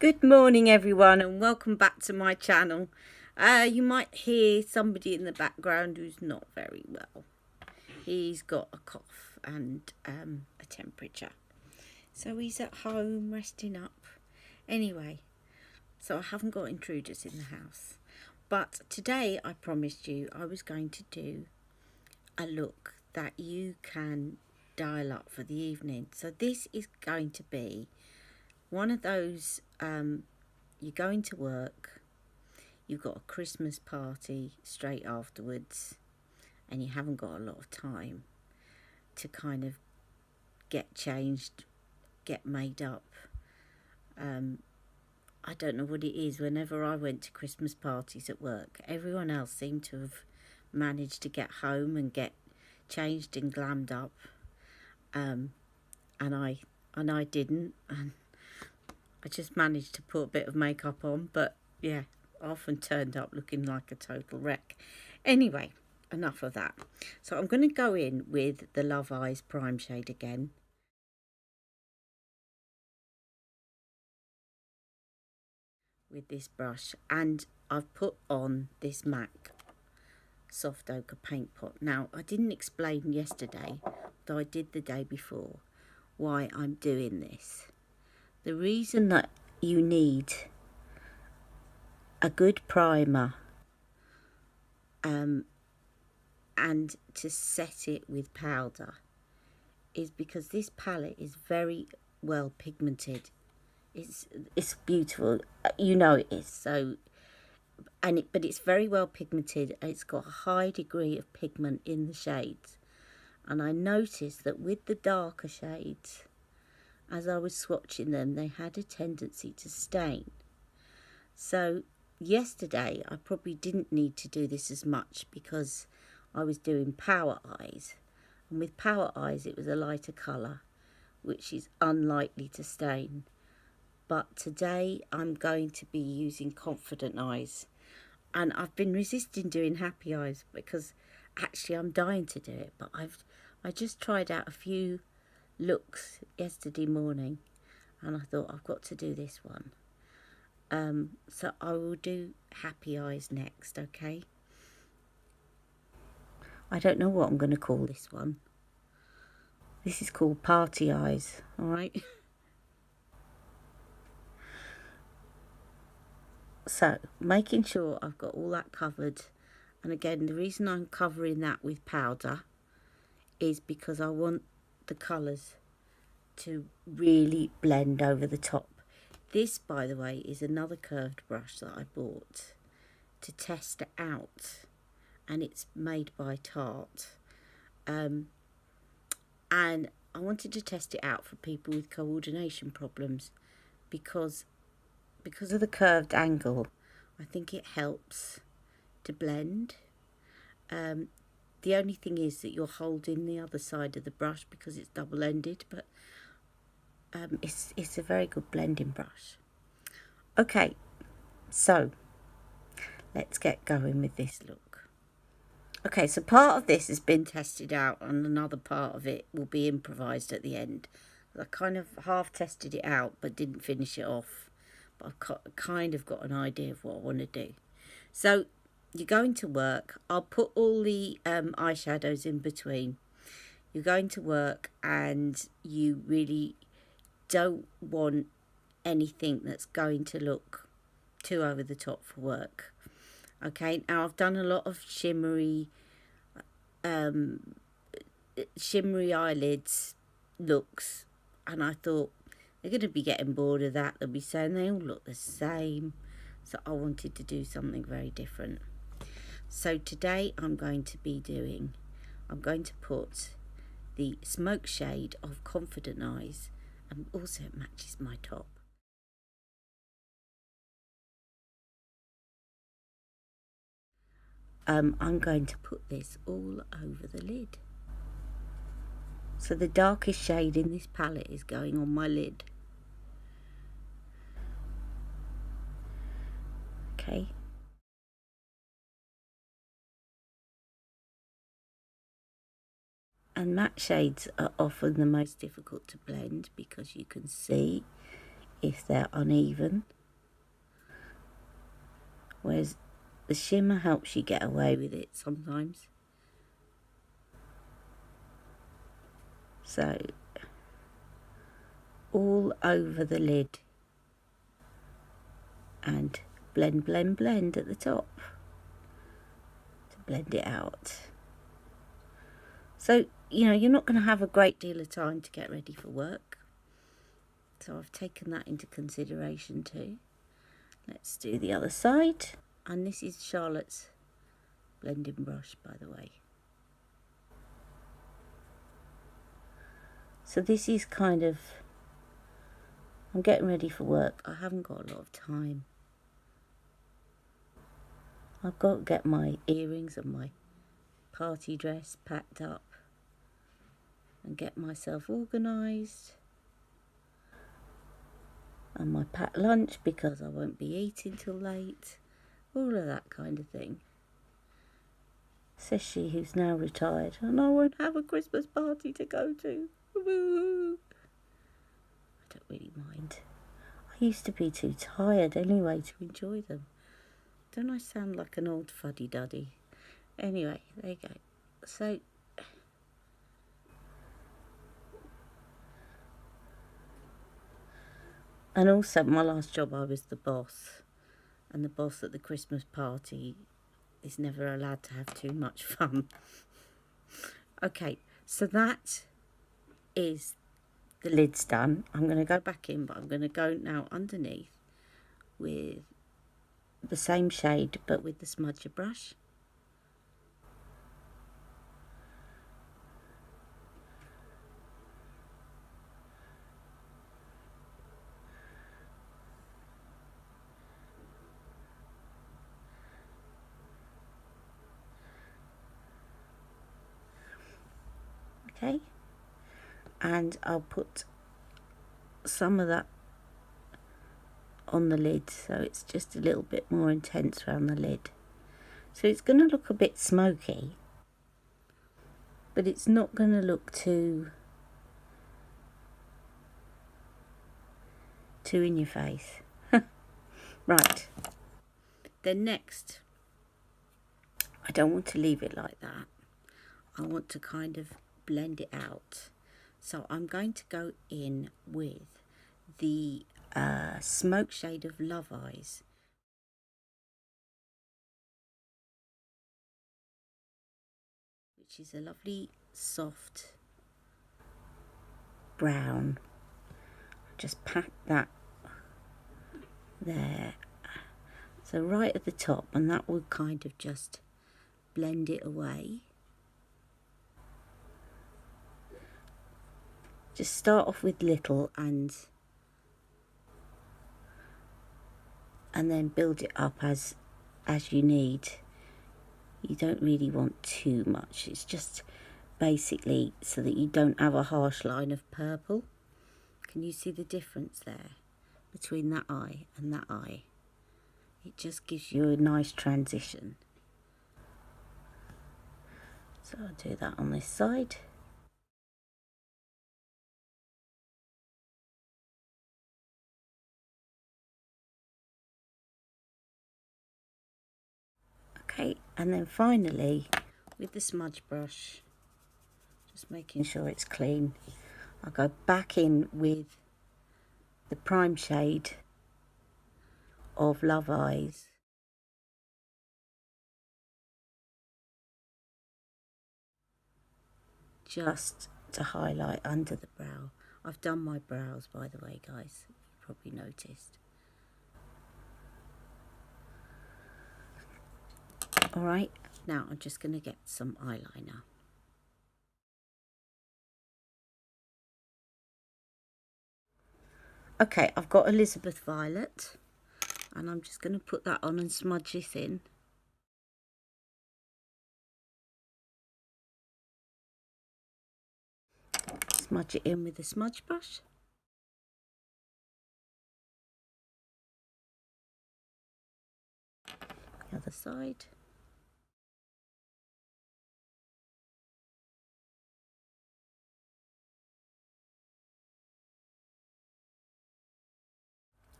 Good morning everyone, and welcome back to my channel. You might hear somebody in the background who's not very well. He's got a cough and a temperature, so he's at home resting up. Anyway, so I haven't got intruders in the house, but today I promised you I was going to do a look that you can dial up for the evening. So this is going to be one of those, you're going to work, you've got a Christmas party straight afterwards, and you haven't got a lot of time to kind of get changed, get made up. I don't know what it is. Whenever I went to Christmas parties at work, everyone else seemed to have managed to get home and get changed and glammed up, and I didn't, and I just managed to put a bit of makeup on, but yeah, I often turned up looking like a total wreck. Anyway, enough of that. So I'm going to go in with the Love Eyes Prime Shade again. With this brush, and I've put on this MAC Soft Ochre Paint Pot. Now, I didn't explain yesterday, though I did the day before, why I'm doing this. The reason that you need a good primer and to set it with powder is because this palette is very well pigmented. It's beautiful, you know it is. So, but it's very well pigmented. It's got a high degree of pigment in the shades, and I noticed that with the darker shades, as I was swatching them, they had a tendency to stain. So yesterday I probably didn't need to do this as much because I was doing Power Eyes, and with Power Eyes it was a lighter colour which is unlikely to stain. But today I'm going to be using Confident Eyes, and I've been resisting doing Happy Eyes because actually I'm dying to do it, but I just tried out a few looks yesterday morning and I thought I've got to do this one. So I will do Happy Eyes next, okay? I don't know what I'm going to call this one. This is called Party Eyes, alright? So, making sure I've got all that covered. And again, the reason I'm covering that with powder is because I want the colours to really blend over the top. This, by the way, is another curved brush that I bought to test it out, and it's made by Tarte. And I wanted to test it out for people with coordination problems because of the curved angle. I think it helps to blend. The only thing is that you're holding the other side of the brush because it's double-ended, but it's a very good blending brush. Okay, so let's get going with this look. Okay, so part of this has been tested out and another part of it will be improvised at the end. I kind of half tested it out but didn't finish it off, but I've kind of got an idea of what I want to do. So you're going to work. I'll put all the eyeshadows in between. You're going to work and you really don't want anything that's going to look too over the top for work. Okay, now I've done a lot of shimmery eyelids looks, and I thought they're going to be getting bored of that. They'll be saying they all look the same, so I wanted to do something very different. So today I'm going to put the smoke shade of Confident Eyes, and also it matches my top. I'm going to put this all over the lid. So the darkest shade in this palette is going on my lid. Okay. And matte shades are often the most difficult to blend because you can see if they're uneven. whereas the shimmer helps you get away with it sometimes. So all over the lid, and blend, blend, blend at the top to blend it out. So, you know, you're not going to have a great deal of time to get ready for work. So I've taken that into consideration too. Let's do the other side. And this is Charlotte's blending brush, by the way. So this is kind of, I'm getting ready for work. I haven't got a lot of time. I've got to get my earrings and my party dress packed up and get myself organised, and my packed lunch because I won't be eating till late, all of that kind of thing. Says she who's now retired, and I won't have a Christmas party to go to. Woo! I don't really mind. I used to be too tired anyway to enjoy them. Don't I sound like an old fuddy-duddy? Anyway, there you go. So, and also my last job I was the boss, and the boss at the Christmas party is never allowed to have too much fun. Okay, so that is the lid's done. I'm going to go back in, but I'm going to go now underneath with the same shade but with the smudger brush. Okay, and I'll put some of that on the lid so it's just a little bit more intense around the lid. So it's going to look a bit smoky, but it's not going to look too in your face. Right, then next, I don't want to leave it like that. I want to kind of blend it out. So I'm going to go in with the smoke shade of Love Eyes, which is a lovely soft brown. Just pat that there, so right at the top, and that will kind of just blend it away. Just start off with little and then build it up as you need. You don't really want too much. It's just basically so that you don't have a harsh line of purple. Can you see the difference there between that eye and that eye? It just gives you a nice transition. So I'll do that on this side. Okay, and then finally with the smudge brush, just making sure it's clean, I'll go back in with the prime shade of Love Eyes. Just to highlight under the brow. I've done my brows, by the way, guys. You probably noticed. Alright, now I'm just going to get some eyeliner. Okay, I've got Elizabeth Violet, and I'm just going to put that on and smudge this in. Smudge it in with the smudge brush. The other side.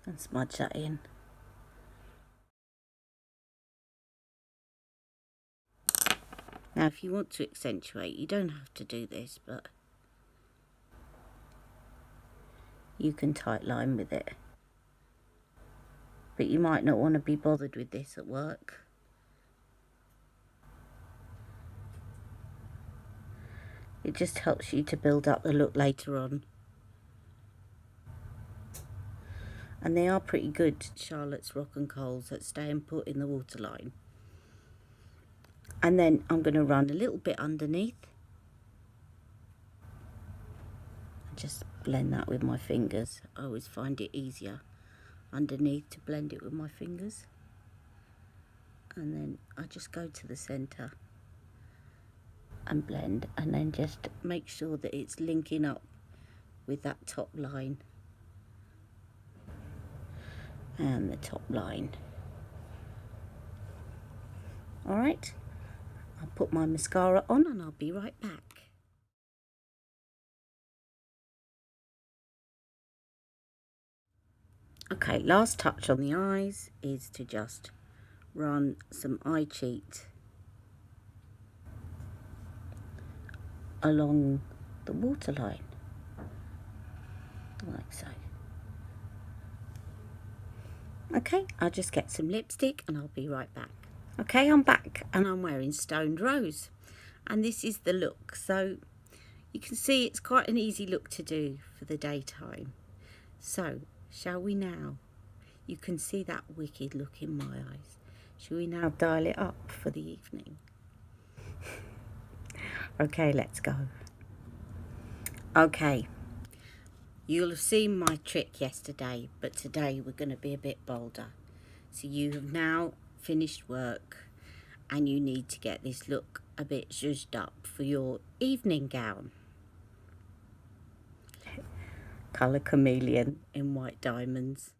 And smudge that in. Now if you want to accentuate, you don't have to do this, but you can tight line with it. But you might not want to be bothered with this at work. It just helps you to build up the look later on. And they are pretty good, Charlotte's Rock and Kohls, that stay and put in the waterline. And then I'm going to run a little bit underneath. Just blend that with my fingers. I always find it easier underneath to blend it with my fingers. And then I just go to the centre and blend, and then just make sure that it's linking up with that top line and the top line. Alright, I'll put my mascara on and I'll be right back. Okay, last touch on the eyes is to just run some eye cheat along the waterline, like so. Okay, I'll just get some lipstick and I'll be right back. Okay, I'm back and I'm wearing Stoned Rose, and this is the look. So you can see it's quite an easy look to do for the daytime. So shall we now? You can see that wicked look in my eyes. Shall we now dial it up for the evening? Okay, let's go. Okay, you'll have seen my trick yesterday, but today we're going to be a bit bolder. So you have now finished work and you need to get this look a bit zhuzhed up for your evening gown. Colour Chameleon in white diamonds.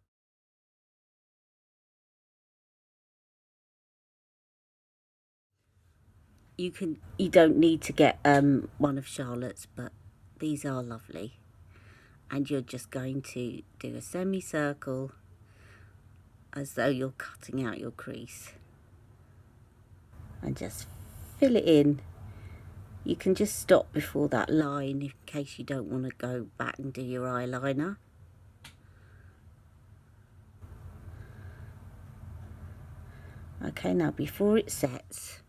You don't need to get one of Charlotte's, but these are lovely. And you're just going to do a semicircle as though you're cutting out your crease, and just fill it in. You can just stop before that line in case you don't want to go back and do your eyeliner. Okay, now before it sets,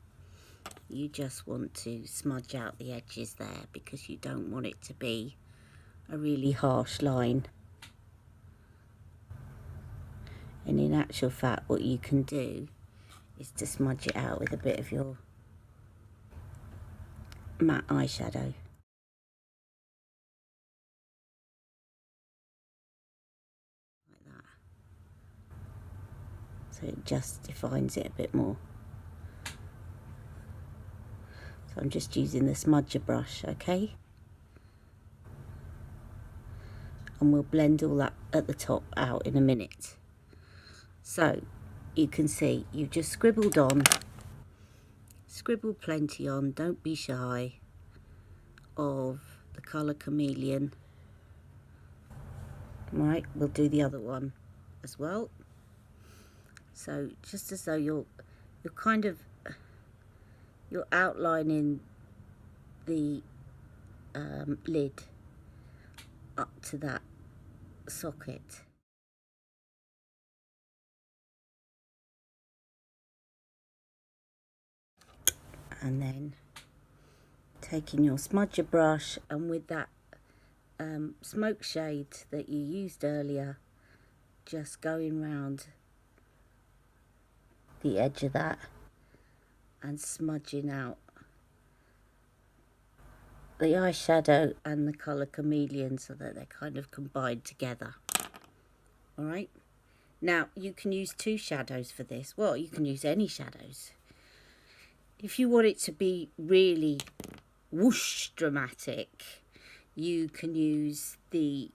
you just want to smudge out the edges there because you don't want it to be a really harsh line. And in actual fact, what you can do is to smudge it out with a bit of your matte eyeshadow. Like that. So it just defines it a bit more. So I'm just using the smudger brush, okay? And we'll blend all that at the top out in a minute. So you can see you've just scribbled on, scribble plenty on, don't be shy of the colour Chameleon. Right, we'll do the other one as well. So just as though you're outlining the lid up to that socket. And then taking your smudger brush and with that smoke shade that you used earlier, just going round the edge of that and smudging out the eyeshadow and the colour Chameleon so that they're kind of combined together. Alright, now you can use two shadows for this. Well, you can use any shadows. If you want it to be really whoosh dramatic, you can use the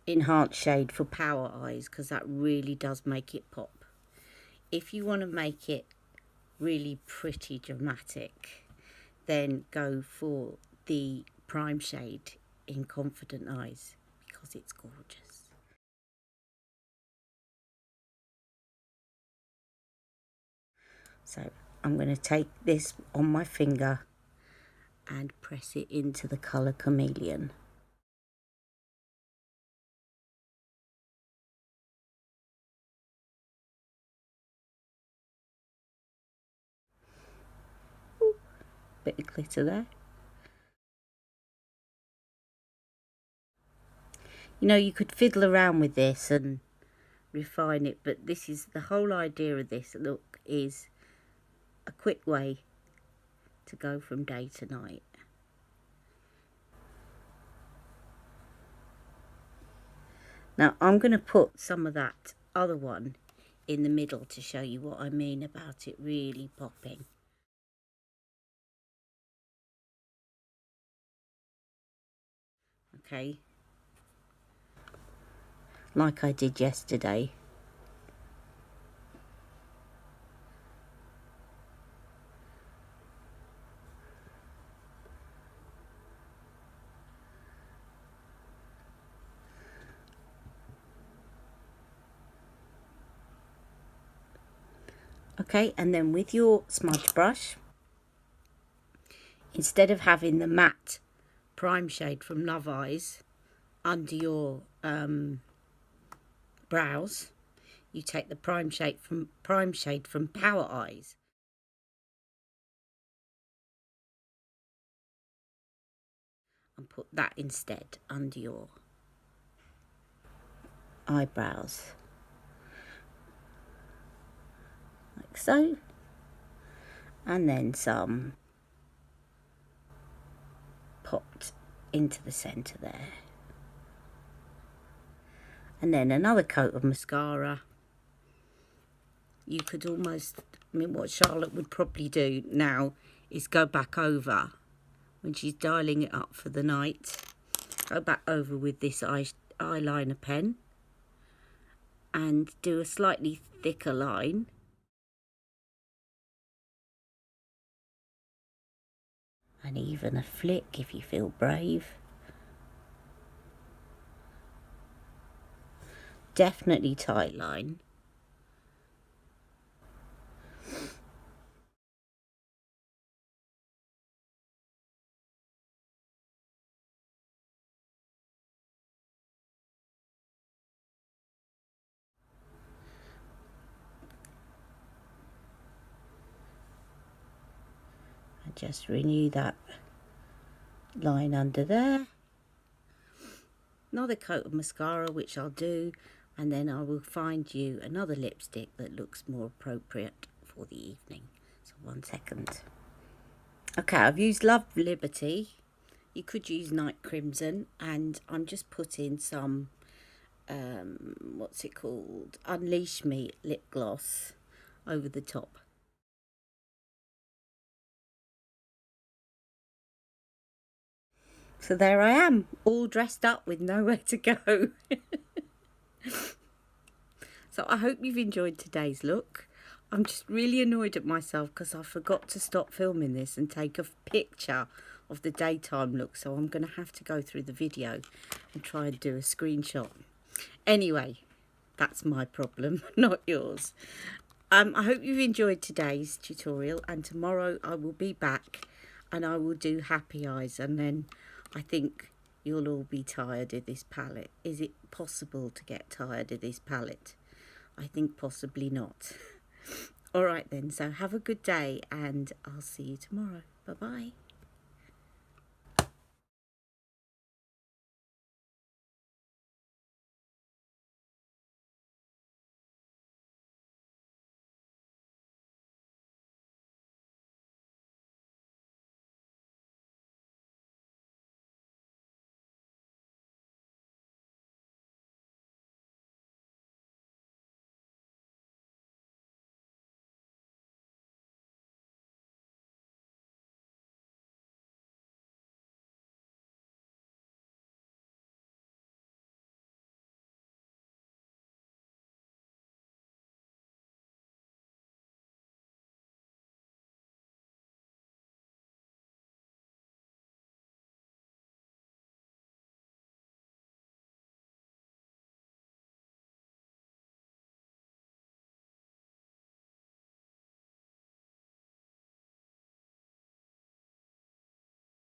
enhanced shade for Power Eyes, because that really does make it pop. If you want to make it really pretty dramatic, then go for the prime shade in Confident Eyes, because it's gorgeous. So I'm going to take this on my finger and press it into the colour Chameleon. Ooh, bit of glitter there. You know, you could fiddle around with this and refine it, but this is the whole idea of this look, is a quick way to go from day to night. Now I'm going to put some of that other one in the middle to show you what I mean about it really popping. Okay, like I did yesterday. Okay, and then with your smudge brush, instead of having the matte prime shade from Love Eyes under your brows, you take the prime shade from Power Eyes. And put that instead under your eyebrows. Like so. And then some popped into the centre there. And then another coat of mascara. You could almost, I mean, what Charlotte would probably do now is go back over when she's dialing it up for the night. Go back over with this eyeliner pen and do a slightly thicker line. And even a flick if you feel brave. Definitely tight line. And just renew that line under there. Another coat of mascara, which I'll do, and then I will find you another lipstick that looks more appropriate for the evening. So 1 second. Okay, I've used Love Liberty. You could use Night Crimson, and I'm just putting some what's it called, Unleash Me lip gloss over the top. So there I am, all dressed up with nowhere to go. So I hope you've enjoyed today's look. I'm just really annoyed at myself because I forgot to stop filming this and take a picture of the daytime look. So I'm going to have to go through the video and try and do a screenshot. Anyway, that's my problem, not yours. I hope you've enjoyed today's tutorial, and tomorrow I will be back and I will do Happy Eyes, and then I think you'll all be tired of this palette. Is it possible to get tired of this palette? I think possibly not. All right then, so have a good day and I'll see you tomorrow. Bye-bye.